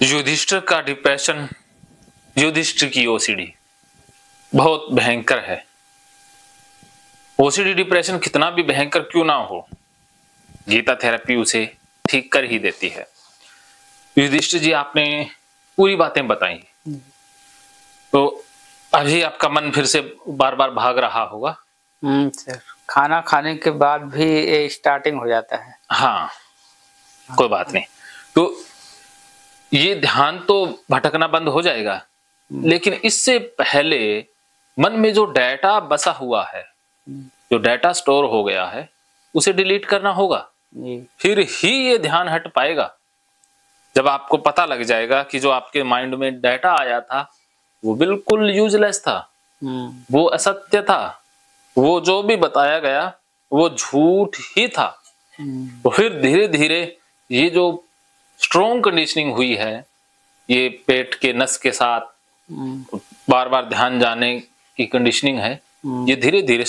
युधिष्ठिर का डिप्रेशन, युधिष्ठिर की ओसीडी बहुत भयंकर है। ओसीडी डिप्रेशन कितना भी भयंकर क्यों ना हो, गीता थेरेपी उसे ठीक कर ही देती है। युधिष्ठिर जी, आपने पूरी बातें बताई, तो अभी आपका मन फिर से बार बार भाग रहा होगा। सर, खाना खाने के बाद भी ये स्टार्टिंग हो जाता है। हाँ, कोई बात नहीं। तो ये ध्यान तो भटकना बंद हो जाएगा, लेकिन इससे पहले मन में जो डाटा बसा हुआ है, जो डाटा स्टोर हो गया है, उसे डिलीट करना होगा। फिर ही ये ध्यान हट पाएगा। जब आपको पता लग जाएगा कि जो आपके माइंड में डाटा आया था वो बिल्कुल यूजलेस था, वो असत्य था, वो जो भी बताया गया वो झूठ ही था, तो फिर धीरे धीरे ये जो स्ट्रॉन्ग कंडीशनिंग हुई है, ये पेट के नस के साथ बार बार ध्यान जाने की कंडीशनिंग है, ये धीरे धीरे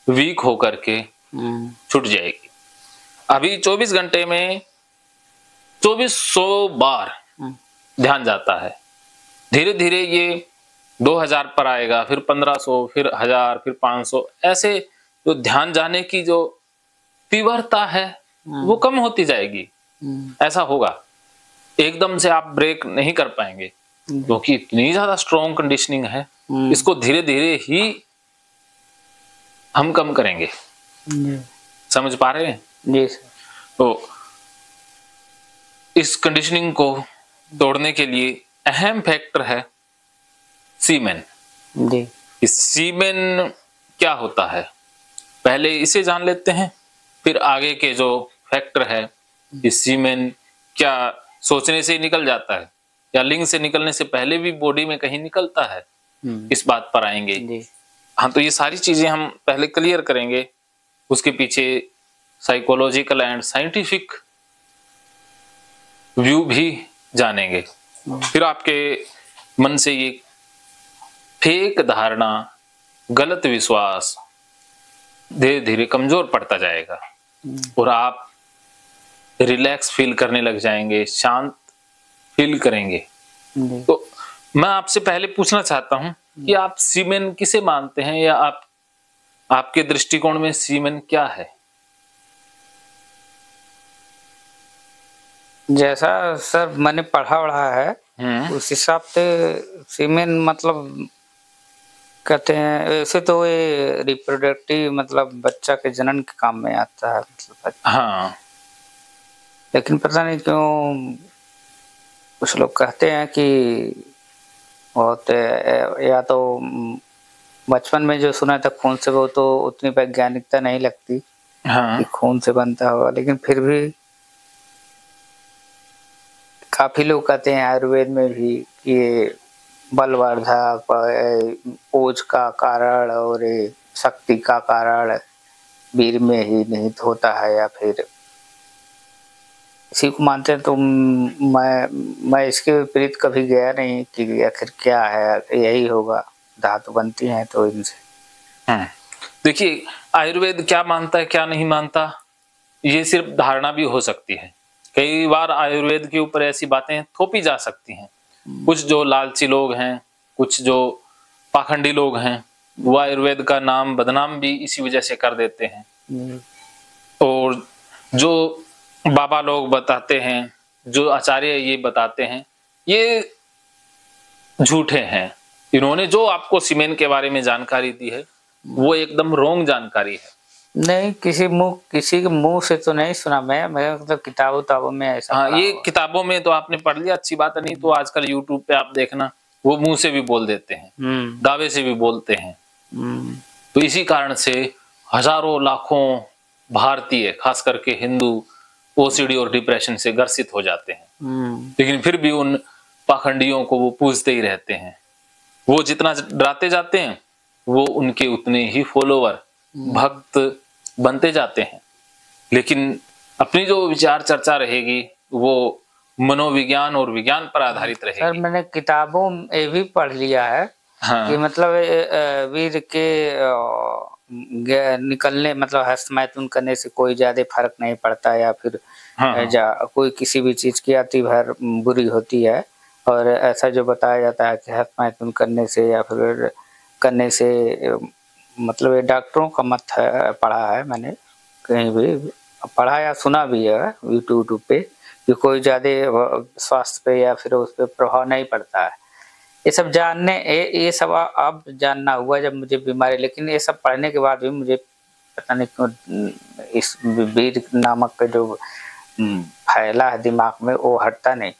वीक होकर के छूट जाएगी। अभी 24 घंटे में 2400 बार ध्यान जाता है। धीरे धीरे ये 2000 पर आएगा, फिर 1500, फिर 1000, फिर 500, ऐसे जो ध्यान जाने की जो तीव्रता है वो कम होती जाएगी। ऐसा होगा, एकदम से आप ब्रेक नहीं कर पाएंगे क्योंकि इतनी ज्यादा स्ट्रॉन्ग कंडीशनिंग है। इसको धीरे धीरे ही हम कम करेंगे। समझ पा रहे हैं? जी सर। तो इस कंडीशनिंग को तोड़ने के लिए अहम फैक्टर है सीमेन। जी। इस सीमेन क्या होता है, पहले इसे जान लेते हैं, फिर आगे के जो फैक्टर है, इस सीमेन क्या सोचने से ही निकल जाता है या लिंग से निकलने से पहले भी बॉडी में कहीं निकलता है, इस बात पर आएंगे। हाँ, तो ये सारी चीजें हम पहले क्लियर करेंगे, उसके पीछे साइकोलॉजिकल एंड साइंटिफिक व्यू भी जानेंगे। फिर आपके मन से ये फेक धारणा, गलत विश्वास धीरे धीरे कमजोर पड़ता जाएगा और आप रिलैक्स फील करने लग जाएंगे, शांत फील करेंगे। तो मैं आपसे पहले पूछना चाहता हूं कि आप सीमेन किसे मानते हैं, या आपके दृष्टिकोण में सीमेन क्या है? जैसा सर मैंने पढ़ा है उस हिसाब से सीमेन मतलब कहते हैं, वैसे तो ये रिप्रोडक्टिव मतलब बच्चा के जनन के काम में आता है मतलब। हाँ, लेकिन पता नहीं क्यों कुछ लोग कहते हैं कि बहुत, या तो बचपन में जो सुना था खून से, वो तो उतनी वैज्ञानिकता नहीं लगती। हाँ, कि खून से बनता होगा, लेकिन फिर भी काफी लोग कहते हैं आयुर्वेद में भी कि ये बलवर्धक, ओज का कारण और शक्ति का कारण वीर में ही निहित होता है, या फिर इसी को मानते हैं। तो मैं इसके विपरीत कभी गया नहीं कि आखिर क्या है, यही होगा, धातु बनती हैं तो इनसे। देखिए, आयुर्वेद क्या मानता है क्या नहीं मानता, ये सिर्फ धारणा भी हो सकती है। कई बार आयुर्वेद के ऊपर ऐसी बातें थोपी जा सकती हैं। कुछ जो लालची लोग हैं, कुछ जो पाखंडी लोग हैं, वो आयुर्वेद का नाम बदनाम भी इसी वजह से कर देते हैं। और जो बाबा लोग बताते हैं, जो आचार्य ये बताते हैं, ये झूठे हैं। इन्होंने जो आपको सीमेन के बारे में जानकारी दी है वो एकदम रॉन्ग जानकारी है। नहीं, किसी के मुंह से तो नहीं सुना मैं मतलब किताबों में ऐसा। हाँ, ये किताबों में तो आपने पढ़ लिया, अच्छी बात है। नहीं तो आजकल यूट्यूब पे आप देखना, वो मुंह से भी बोल देते हैं, दावे से भी बोलते हैं। तो इसी कारण से हजारों लाखों भारतीय, खास करके हिंदू, ओसीडी और डिप्रेशन से ग्रसित हो जाते हैं। लेकिन फिर भी उन पाखंडियों को वो पूजते ही रहते हैं। वो जितना डराते जाते हैं, वो उनके उतने ही फॉलोवर, भक्त बनते जाते हैं। लेकिन अपनी जो विचार चर्चा रहेगी वो मनोविज्ञान और विज्ञान पर आधारित रहेगी। सर, मैंने किताबों में भी पढ़ लिया है। हाँ। कि मतलब वीर के निकलने मतलब हस्त मैथुन करने से कोई ज्यादा फर्क नहीं पड़ता, या फिर हाँ, कोई किसी भी चीज की अति भर बुरी होती है। और ऐसा जो बताया जाता है कि हस्त मैथुन करने से या फिर करने से मतलब ये डॉक्टरों का मत है, पढ़ा है मैंने कहीं भी पढ़ा या सुना भी है यूट्यूब पे कि कोई ज्यादा स्वास्थ्य पे या फिर उस पर प्रभाव नहीं पड़ता है। ये सब जानने ये सब अब जानना हुआ जब मुझे बीमारी, लेकिन ये सब पढ़ने के बाद भी मुझे पता नहीं क्यों इस वीर नामक का जो फैला है दिमाग में वो हटता नहीं।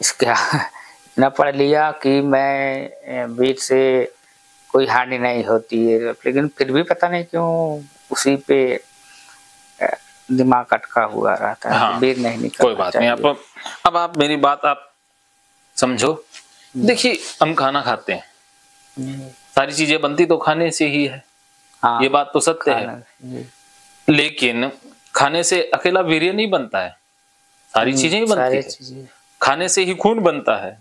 इसका इतना पढ़ लिया कि मैं वीर से कोई हानि नहीं होती है, लेकिन फिर भी पता नहीं क्यों उसी पे दिमाग अटका हुआ रहता है। हाँ, वीर नहीं निकलना कोई बात नहीं। अब आप मेरी बात आप समझो। देखिए, हम खाना खाते हैं, सारी चीजें बनती तो खाने से ही है। हाँ, ये बात तो सत्य है, लेकिन खाने से अकेला वीर्य नहीं बनता है, सारी चीजें ही बनती है। खाने से ही खून बनता है,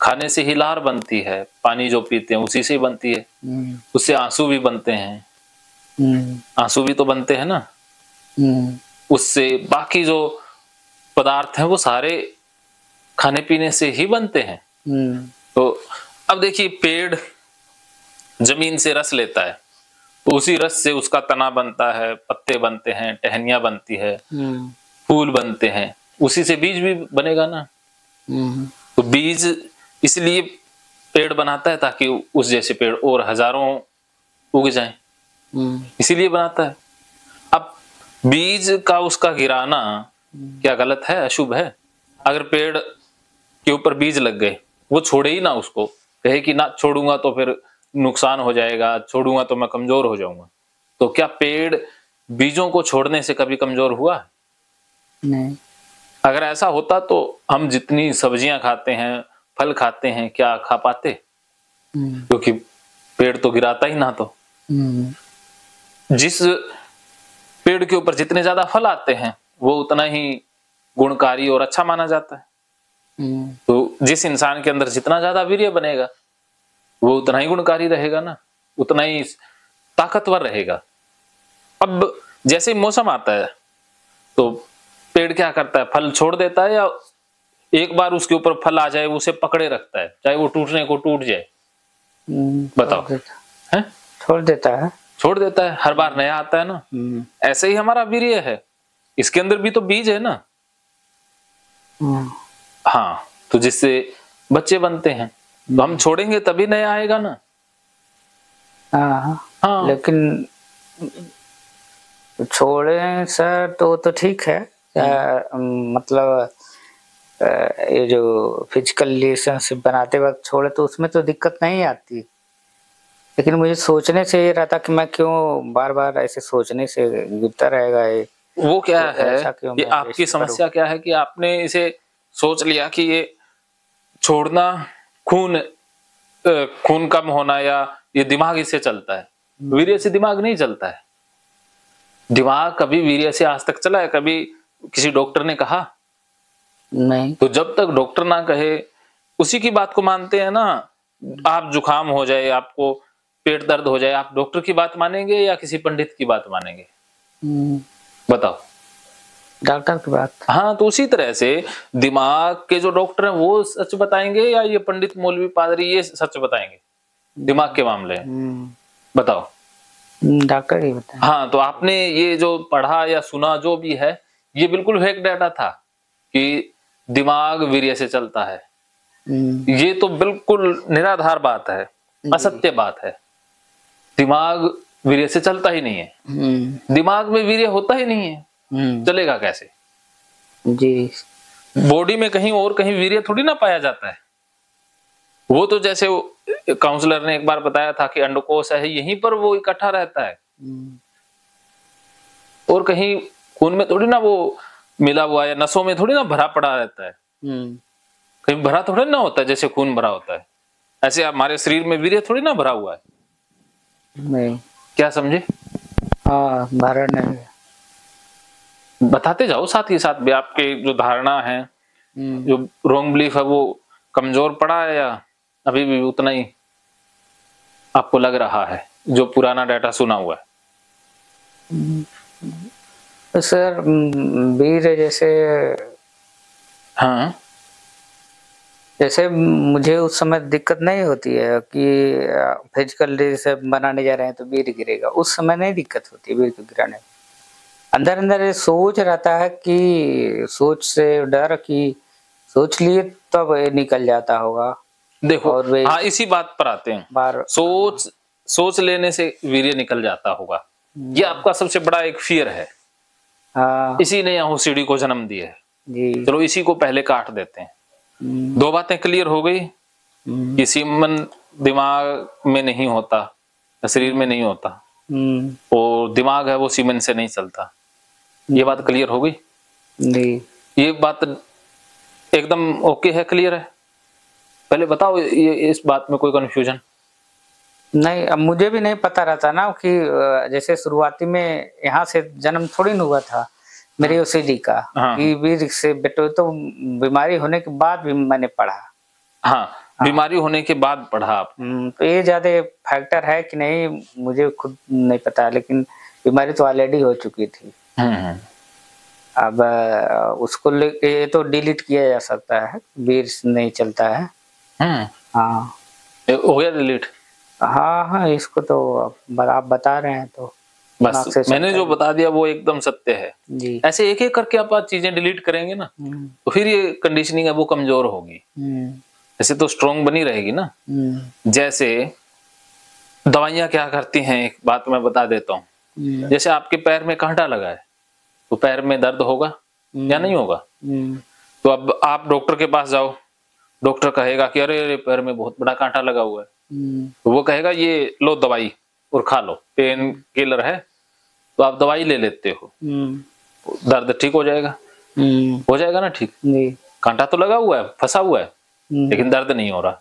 खाने से ही लार बनती है, पानी जो पीते हैं उसी से बनती है, उससे आंसू भी बनते हैं, आंसू भी तो बनते हैं ना, उससे बाकी जो पदार्थ हैं वो सारे खाने पीने से ही बनते हैं। तो अब देखिए, पेड़ जमीन से रस लेता है तो उसी रस से उसका तना बनता है, पत्ते बनते हैं, टहनियां बनती है, फूल बनते हैं, उसी से बीज भी बनेगा ना। तो बीज इसलिए पेड़ बनाता है ताकि उस जैसे पेड़ और हजारों उग जाएं, इसीलिए बनाता है। अब बीज का उसका गिराना क्या गलत है, अशुभ है? अगर पेड़ के ऊपर बीज लग गए, वो छोड़े ही ना उसको, कहे कि ना छोड़ूंगा तो फिर नुकसान हो जाएगा, छोड़ूंगा तो मैं कमजोर हो जाऊंगा, तो क्या पेड़ बीजों को छोड़ने से कभी कमजोर हुआ? नहीं। अगर ऐसा होता तो हम जितनी सब्जियां खाते हैं, फल खाते हैं, क्या खा पाते? क्योंकि पेड़ तो गिराता ही ना। तो जिस पेड़ के ऊपर जितने ज्यादा फल आते हैं वो उतना ही गुणकारी और अच्छा माना जाता है। तो जिस इंसान के अंदर जितना ज्यादा वीर्य बनेगा वो उतना ही गुणकारी रहेगा ना, उतना ही ताकतवर रहेगा। अब जैसे मौसम आता है तो पेड़ क्या करता है, फल छोड़ देता है, या एक बार उसके ऊपर फल आ जाए वो उसे पकड़े रखता है, चाहे वो टूटने को टूट जाए? बताओ, है? छोड़ देता है, छोड़ देता है, हर बार नया आता है ना। ऐसे ही हमारा वीर्य है, इसके अंदर भी तो बीज है ना। हाँ, तो जिससे बच्चे बनते हैं, तो हम छोड़ेंगे तभी नया आएगा ना। हाँ, लेकिन छोड़े सर तो ठीक है। मतलब ये जो फिजिकल रिलेशनशिप बनाते वक्त छोड़े तो उसमें तो दिक्कत नहीं आती, लेकिन मुझे सोचने से ये रहता कि मैं क्यों बार बार ऐसे सोचने से गिरता रहेगा ये। वो क्या तो है, ये आपकी समस्या क्या है कि आपने इसे सोच लिया कि ये छोड़ना खून कम होना या ये दिमाग इससे चलता है। वीर्य से दिमाग नहीं चलता है। दिमाग कभी वीर्य से आज तक चला है? कभी किसी डॉक्टर ने कहा? नहीं। तो जब तक डॉक्टर ना कहे उसी की बात को मानते हैं ना। आप जुकाम हो जाए, आपको पेट दर्द हो जाए, आप डॉक्टर की बात मानेंगे या किसी पंडित की बात मानेंगे? बताओ। डॉक्टर की बात। हाँ, तो उसी तरह से दिमाग के जो डॉक्टर हैं वो सच बताएंगे या ये पंडित मौलवी पादरी ये सच बताएंगे दिमाग के मामले? बताओ। डॉक्टर ही बताए। हाँ, तो आपने ये जो पढ़ा या सुना जो भी है ये बिल्कुल फेक डाटा था कि दिमाग वीर्य से चलता है। ये तो बिल्कुल निराधार बात है, असत्य बात है। दिमाग वीर्य से चलता ही नहीं है। दिमाग में वीर्य होता ही नहीं है, चलेगा कैसे? जी। बॉडी में कहीं और कहीं वीर्य थोड़ी ना पाया जाता है। वो तो जैसे काउंसलर ने एक बार बताया था कि अंडकोश है, यहीं पर वो इकट्ठा रहता है, और कहीं खून में थोड़ी ना वो मिला हुआ है, नसों में थोड़ी ना भरा पड़ा रहता है। कहीं भरा थोड़ी ना होता है जैसे खून भरा होता है। ऐसे हमारे शरीर में वीर्य थोड़ी ना भरा हुआ है। नहीं। क्या समझे? हाँ, भरा नहीं। बताते जाओ साथ ही साथ भी आपके जो धारणा है, जो रॉन्ग बिलीफ है वो कमजोर पड़ा है या अभी भी उतना ही आपको लग रहा है? जो पुराना डाटा सुना हुआ है? तो सर वीर जैसे, हाँ, जैसे मुझे उस समय दिक्कत नहीं होती है कि फिजिकल जैसे बनाने जा रहे हैं तो वीर गिरेगा, उस समय नहीं दिक्कत होती है वीर को गिराने में। अंदर अंदर ये सोच रहता है कि सोच से डर कि सोच लिए तब ये निकल जाता होगा। देखो, और वे हाँ, इसी बात पर आते हैं। बार सोच लेने से वीर्य निकल जाता होगा, ये आपका सबसे बड़ा एक फियर है। हाँ इसी ने यहाँ ओसीडी को जन्म दिया है जी। चलो इसी को पहले काट देते हैं। दो बातें क्लियर हो गई कि सीमन दिमाग में नहीं होता, शरीर में नहीं होता, और दिमाग है वो सीमन से नहीं चलता। ये बात क्लियर हो गई जी। ये बात एकदम ओके है, क्लियर है। पहले बताओ ये इस बात में कोई कंफ्यूजन? नहीं, अब मुझे भी नहीं पता रहता ना कि जैसे शुरुआती में यहाँ से जन्म थोड़ी न हुआ था मेरी ओसीडी का। हाँ। कि वीर से बेटो तो बीमारी होने के बाद भी मैंने पढ़ा। हाँ, बीमारी होने के बाद पढ़ा आप। तो ये ज्यादा फैक्टर है कि नहीं मुझे खुद नहीं पता, लेकिन बीमारी तो ऑलरेडी हो चुकी थी। अब उसको ये तो डिलीट किया जा सकता है, वीर नहीं चलता है। हाँ, हो गया डिलीट? हाँ हाँ, इसको तो आप बता रहे हैं तो बस मैंने जो बता दिया वो एकदम सत्य है जी। ऐसे एक एक करके आप चीजें डिलीट करेंगे ना तो फिर ये कंडीशनिंग है वो कमजोर होगी, ऐसे तो स्ट्रॉन्ग बनी रहेगी ना। जैसे दवाइयां क्या करती हैं, एक बात मैं बता देता हूँ। जैसे आपके पैर में कांटा लगा है तो पैर में दर्द होगा या नहीं होगा? तो अब आप डॉक्टर के पास जाओ, डॉक्टर कहेगा कि अरे पैर में बहुत बड़ा कांटा लगा हुआ है, तो वो कहेगा ये लो दवाई और खा लो, पेन किलर है, तो आप दवाई ले लेते हो, दर्द ठीक हो जाएगा। हो जाएगा ना ठीक? कांटा तो लगा हुआ है, फंसा हुआ है, लेकिन दर्द नहीं हो रहा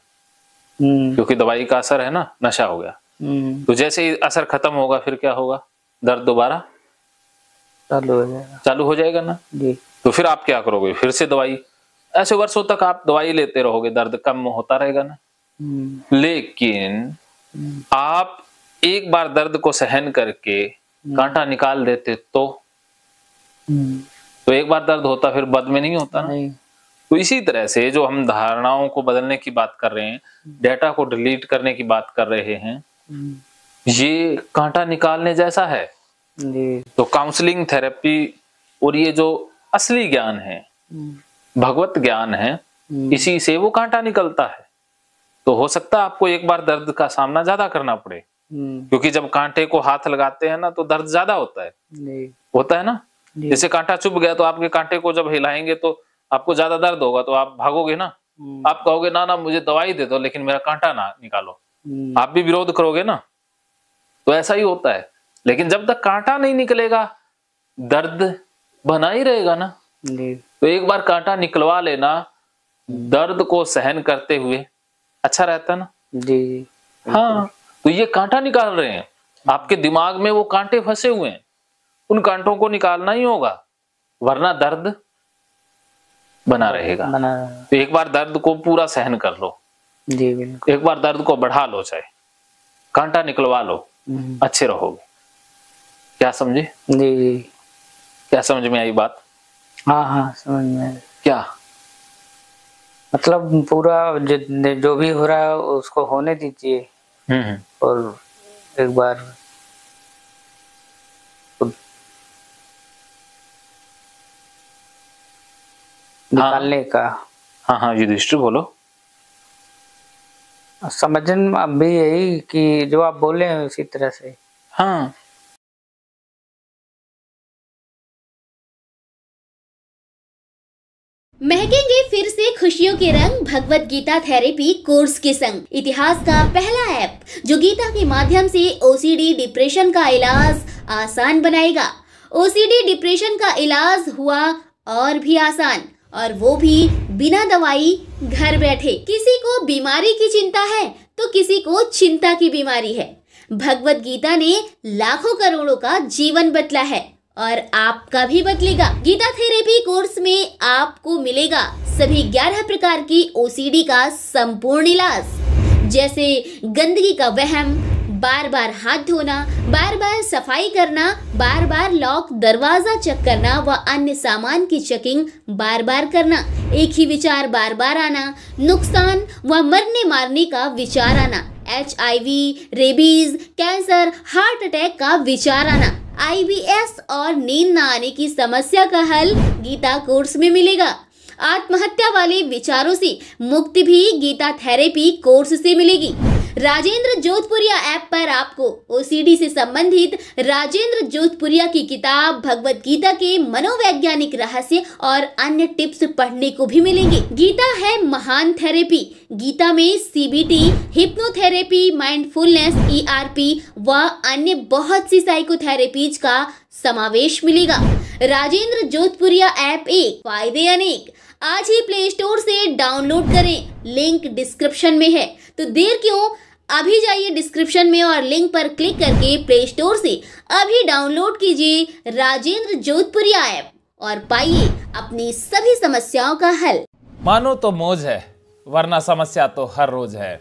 क्योंकि दवाई का असर है ना, नशा हो गया। तो जैसे ही असर खत्म होगा फिर क्या होगा? दर्द दोबारा चालू हो जाएगा ना जी। तो फिर आप क्या करोगे? फिर से दवाई, ऐसे वर्षों तक आप दवाई लेते रहोगे, दर्द कम होता रहेगा ना। लेकिन आप एक बार दर्द को सहन करके कांटा निकाल देते तो एक बार दर्द होता फिर बाद में नहीं होता ना। तो इसी तरह से जो हम धारणाओं को बदलने की बात कर रहे हैं, डेटा को डिलीट करने की बात कर रहे हैं, ये कांटा निकालने जैसा है। तो काउंसलिंग, थेरेपी और ये जो असली ज्ञान है, भगवत ज्ञान है, इसी से वो कांटा निकलता है। तो हो सकता है आपको एक बार दर्द का सामना ज्यादा करना पड़े, क्योंकि जब कांटे को हाथ लगाते हैं ना तो दर्द ज्यादा होता है ना। जैसे कांटा चुभ गया तो आपके कांटे को जब हिलाएंगे तो आपको ज्यादा दर्द होगा, तो आप भागोगे ना, आप कहोगे ना ना मुझे दवाई दे दो लेकिन मेरा कांटा ना निकालो, आप भी विरोध करोगे ना। तो ऐसा ही होता है। लेकिन जब तक कांटा नहीं निकलेगा दर्द बना ही रहेगा ना। तो एक बार कांटा निकलवा लेना, दर्द को सहन करते हुए अच्छा रहता ना जी। हाँ, तो ये कांटा निकाल रहे हैं, आपके दिमाग में वो कांटे फंसे हुए हैं, उन कांटों को निकालना ही होगा, वरना दर्द बना रहेगा। तो एक बार दर्द को पूरा सहन कर लो जी, बिल्कुल। एक बार दर्द को बढ़ा लो, चाहे कांटा निकलवा लो, अच्छे रहोगे। क्या समझे जी? क्या समझ में आई बात? हाँ हाँ, समझ में। क्या मतलब पूरा जो भी हो रहा है उसको होने दीजिए, और एक बार निकालने का। हाँ हाँ, युधिष्ठिर बोलो। समझन में अब भी यही कि जो आप बोले हैं उसी तरह से। हाँ, महकेंगे फिर से खुशियों के रंग भगवत गीता थेरेपी कोर्स के संग। इतिहास का पहला ऐप जो गीता के माध्यम से ओसीडी डिप्रेशन का इलाज आसान बनाएगा। ओसीडी डिप्रेशन का इलाज हुआ और भी आसान, और वो भी बिना दवाई, घर बैठे। किसी को बीमारी की चिंता है तो किसी को चिंता की बीमारी है। भगवत गीता ने लाखों करोड़ों का जीवन बदला है और आपका भी बदलेगा। गीता थेरेपी कोर्स में आपको मिलेगा सभी 11 प्रकार की ओसीडी का संपूर्ण इलाज, जैसे गंदगी का वहम, बार बार हाथ धोना, बार बार सफाई करना, बार बार लॉक दरवाजा चेक करना व अन्य सामान की चेकिंग बार बार करना, एक ही विचार बार बार आना, नुकसान व मरने मारने का विचार आना, HIV, rabies, cancer, heart attack का विचार आना, IBS और नींद न आने की समस्या का हल गीता कोर्स में मिलेगा। आत्महत्या वाले विचारों से मुक्ति भी गीता थेरेपी कोर्स से मिलेगी। राजेंद्र जोधपुरिया ऐप पर आपको OCD से संबंधित राजेंद्र जोधपुरिया की किताब भगवत गीता के मनोवैज्ञानिक रहस्य और अन्य टिप्स पढ़ने को भी मिलेंगे। गीता है महान थेरेपी। गीता में CBT, हिप्नोथेरेपी, माइंडफुलनेस, ERP व अन्य बहुत सी साइकोथेरेपीज का समावेश मिलेगा। राजेंद्र जोधपुरिया ऐप एक, फायदे अनेक। आज ही प्ले स्टोर से डाउनलोड करें, लिंक डिस्क्रिप्शन में है। तो देर क्यों, अभी जाइए डिस्क्रिप्शन में और लिंक पर क्लिक करके प्ले स्टोर से अभी डाउनलोड कीजिए राजेंद्र जोधपुरिया ऐप और पाइए अपनी सभी समस्याओं का हल। मानो तो मौज है, वरना समस्या तो हर रोज है।